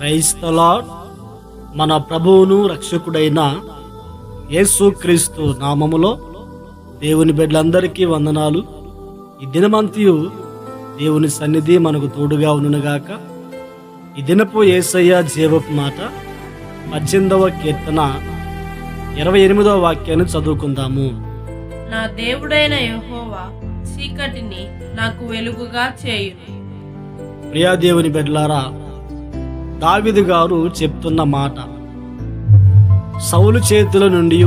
Praise the lord. మన ప్రభువును రక్షకుడైన యేసుక్రీస్తు నామములో దేవుని బిడ్డలందరికీ వందనాలు. ఈ దినమంతయు దేవుని సన్నిధి మనకు తోడుగా ఉండునుగాక. ఈ దినపు యేసయ్య జీవపు మాట 18వ కీర్తన 28వ వాక్యాన్ని చదువుకుందాము. నా దేవుడైన యెహోవా చీకటిని నాకు వెలుగుగా చేయును. ప్రియా దేవుని బిడ్డలారా, దావీదు గారు చెప్తున్న మాట, సౌలు చేతుల నుండి,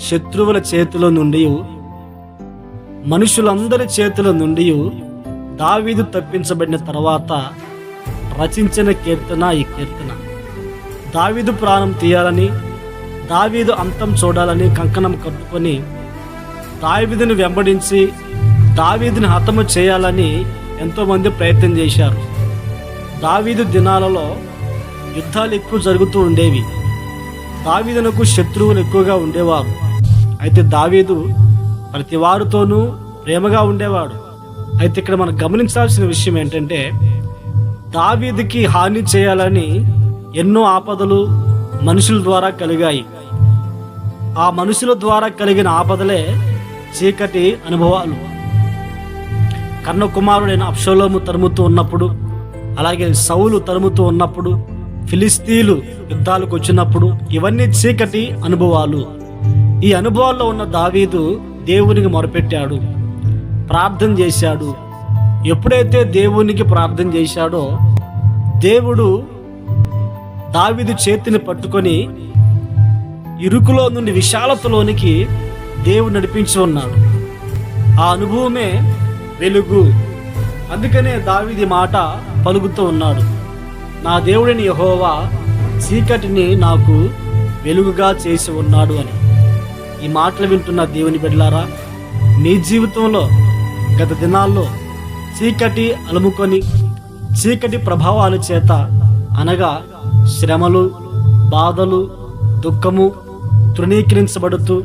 శత్రువుల చేతుల నుండి, మనుషులందరి చేతుల నుండి దావీదు తప్పించబడిన తర్వాత రచించిన కీర్తన ఈ కీర్తన. దావీదు ప్రాణం తీయాలని, దావీదు అంతం చూడాలని కంకణం కట్టుకొని దావీదుని వెంబడించి దావీదుని హతము చేయాలని ఎంతోమంది ప్రయత్నం చేశారు. దావీదు దినాలలో యుద్ధాలు ఎక్కువ జరుగుతూ ఉండేవి. దావీదునకు శత్రువులు ఎక్కువగా ఉండేవారు. అయితే దావీదు ప్రతి వారితోనూ ప్రేమగా ఉండేవాడు. అయితే ఇక్కడ మనం గమనించాల్సిన విషయం ఏంటంటే, దావీదుకి హాని చేయాలని ఎన్నో ఆపదలు మనుషుల ద్వారా కలిగాయి. ఆ మనుషుల ద్వారా కలిగిన ఆపదలే చీకటి అనుభవాలు. కర్ణ కుమారుడైన అబ్షలోము తరుముతూ ఉన్నప్పుడు, అలాగే సౌలు తరుముతూ ఉన్నప్పుడు, ఫిలిస్తీన్లు యుద్ధాలకు వచ్చినప్పుడు, ఇవన్నీ చీకటి అనుభవాలు. ఈ అనుభవాల్లో ఉన్న దావీదు దేవునికి మొరపెట్టాడు, ప్రార్థన చేశాడు. ఎప్పుడైతే దేవునికి ప్రార్థన చేశాడో దేవుడు దావీదు చేతిని పట్టుకొని ఇరుకులో నుండి విశాలతలోనికి దేవుడు నడిపించి ఉన్నాడు. ఆ అనుభవమే వెలుగు. అందుకనే దావీదు మాట పలుకుతూ ఉన్నాడు, నా దేవుడిని యెహోవా చీకటిని నాకు వెలుగుగా చేసి ఉన్నాడు అని. ఈ మాటలు వింటున్న దేవుని బిడ్డలారా, మీ జీవితంలో గత దినాల్లో చీకటి అలుముకొని చీకటి ప్రభావాల చేత, అనగా శ్రమలు, బాధలు, దుఃఖము తృణీకరించబడుతూ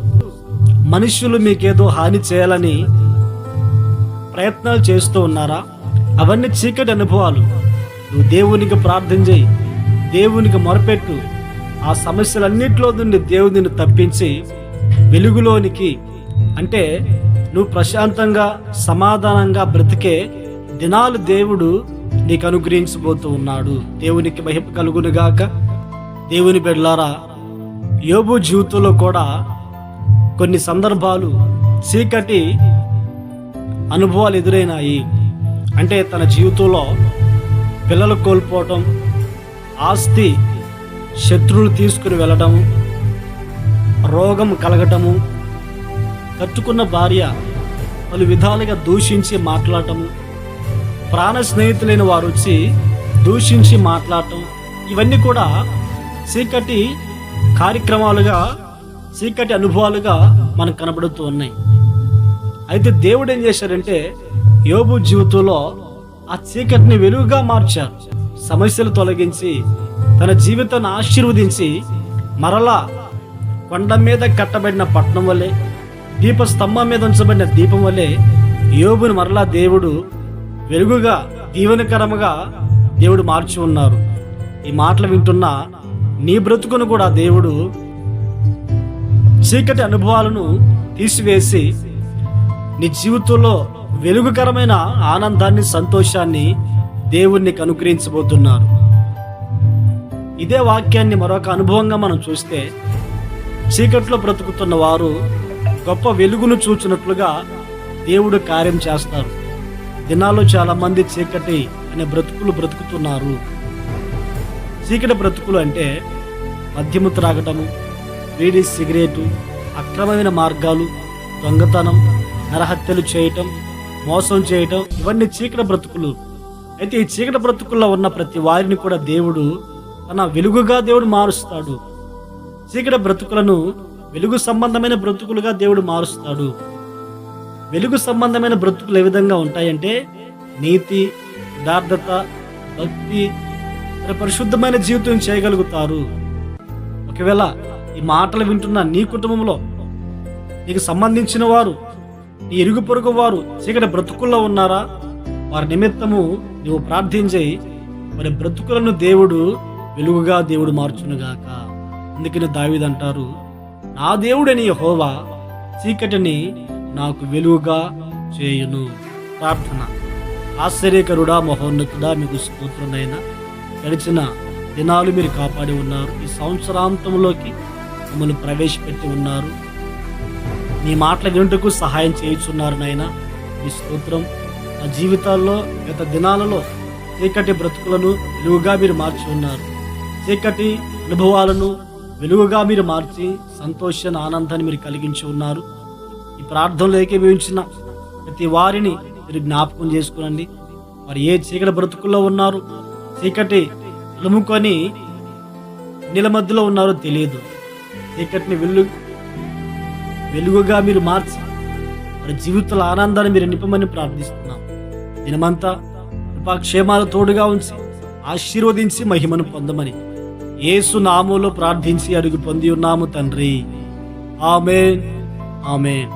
మనుష్యులు మీకేదో హాని చేయాలని ప్రయత్నాలు చేస్తూ ఉన్నారా? అవన్నీ చీకటి అనుభవాలు. నువ్వు దేవునికి ప్రార్థన చేయి, దేవునికి మొరపెట్టు. ఆ సమస్యలన్నింటిలో నుండి దేవుడిని తప్పించి వెలుగులోనికి, అంటే నువ్వు ప్రశాంతంగా సమాధానంగా బ్రతికే దినాలు దేవుడు నీకు అనుగ్రహించబోతూ ఉన్నాడు. దేవునికి మహిమ కలుగునుగాక. దేవుని బిడ్డలారా, యోబు జీవితంలో కూడా కొన్ని సందర్భాలు చీకటి అనుభవాలు ఎదురైనాయి. అంటే తన జీవితంలో పిల్లలు కోల్పోవటం, ఆస్తి శత్రువులు తీసుకుని వెళ్ళటం, రోగం కలగటము, కట్టుకున్న భార్య పలు విధాలుగా దూషించి మాట్లాడటము, ప్రాణ స్నేహితులైన వారు వచ్చి దూషించి మాట్లాడటం, ఇవన్నీ కూడా చీకటి కార్యక్రమాలుగా, చీకటి అనుభవాలుగా మనకు కనబడుతూ ఉన్నాయి. అయితే దేవుడు ఏం చేశారంటే, యోబు జీవితంలో ఆ చీకటిని వెలుగుగా మార్చారు. సమస్యలు తొలగించి తన జీవితాన్ని ఆశీర్వదించి మరలా కొండ మీద కట్టబడిన పట్టణం వలె, దీపస్తంభం మీద ఉంచబడిన దీపం వలె యోబుని మరలా దేవుడు వెలుగుగా, దీవెనకరముగా దేవుడు మార్చి ఉన్నారు. ఈ మాటలు వింటున్న నీ బ్రతుకును కూడా దేవుడు చీకటి అనుభవాలను తీసివేసి నీ జీవితంలో వెలుగుకరమైన ఆనందాన్ని, సంతోషాన్ని దేవునికి అనుగ్రహించబోతున్నారు. ఇదే వాక్యాన్ని మరొక అనుభవంగా మనం చూస్తే, చీకట్లో బ్రతుకుతున్న వారు గొప్ప వెలుగును చూచినట్లుగా దేవుడు కార్యం చేస్తారు. దినాల్లో చాలా మంది చీకటి అనే బ్రతుకులు బ్రతుకుతున్నారు. చీకటి బ్రతుకులు అంటే మద్యము త్రాగటము, బీడీ, సిగరెటు, అక్రమమైన మార్గాలు, దొంగతనం, నరహత్యలు చేయటం, మోసం చేయటం, ఇవన్నీ చీకటి బ్రతుకులు. అయితే ఈ చీకటి బ్రతుకుల్లో ఉన్న ప్రతి వారిని కూడా దేవుడు తన వెలుగుగా దేవుడు మారుస్తాడు. చీకటి బ్రతుకులను వెలుగు సంబంధమైన బ్రతుకులుగా దేవుడు మారుస్తాడు. వెలుగు సంబంధమైన బ్రతుకులు ఏ విధంగా ఉంటాయంటే, నీతి, యథార్థత, భక్తి, పరిశుద్ధమైన జీవితం చేయగలుగుతారు. ఒకవేళ ఈ మాటలు వింటున్న నీ కుటుంబంలో నీకు సంబంధించిన వారు, నీ ఇరుగు పొరుగు వారు చీకటి బ్రతుకుల్లో ఉన్నారా? వారి నిమిత్తము నువ్వు ప్రార్థించి మరి బ్రతుకులను దేవుడు వెలుగుగా దేవుడు మార్చునుగాక. అందుకని దావీదు అంటారు, నా దేవుడని యెహోవా చీకటిని నాకు వెలుగుగా చేయును. ప్రార్థన. ఆశ్చర్యకరుడా, మహోన్నతుడా, మీకు స్తోత్రునైనా గడిచిన దినాలు మీరు కాపాడి ఉన్నారు. ఈ సంవత్సరాంతంలోకి మిమ్మల్ని ప్రవేశపెట్టి ఉన్నారు. మీ మాటల వినుటకు సహాయం చేయుచున్నారు నాయనా. ఈ స్తోత్రం. నా జీవితాల్లో గత దినాలలో చీకటి బ్రతుకులను వెలుగుగా మీరు మార్చి ఉన్నారు. చీకటి అనుభవాలను వెలుగుగా మీరు మార్చి సంతోషాన్ని, ఆనందాన్ని మీరు కలిగించి ఉన్నారు. ఈ ప్రార్థనలో ఏకీభవించిన ప్రతి వారిని మీరు జ్ఞాపకం చేసుకునండి. వారు ఏ చీకటి బ్రతుకుల్లో ఉన్నారు, చీకటి అలుముకొని నీళ్ళ మధ్యలో ఉన్నారో తెలియదు. చీకటిని వెలుగుగా మీరు మార్చి వారి జీవితాల ఆనందాన్ని మీరు నింపమని ప్రార్థిస్తున్నాం. దినమంతా కృపాక్షేమాలు తోడుగా ఉంచి ఆశీర్వదించి మహిమను పొందమని యేసు నామములో ప్రార్థించి అడుగు పొంది ఉన్నాము తండ్రి. ఆమేన్, ఆమేన్.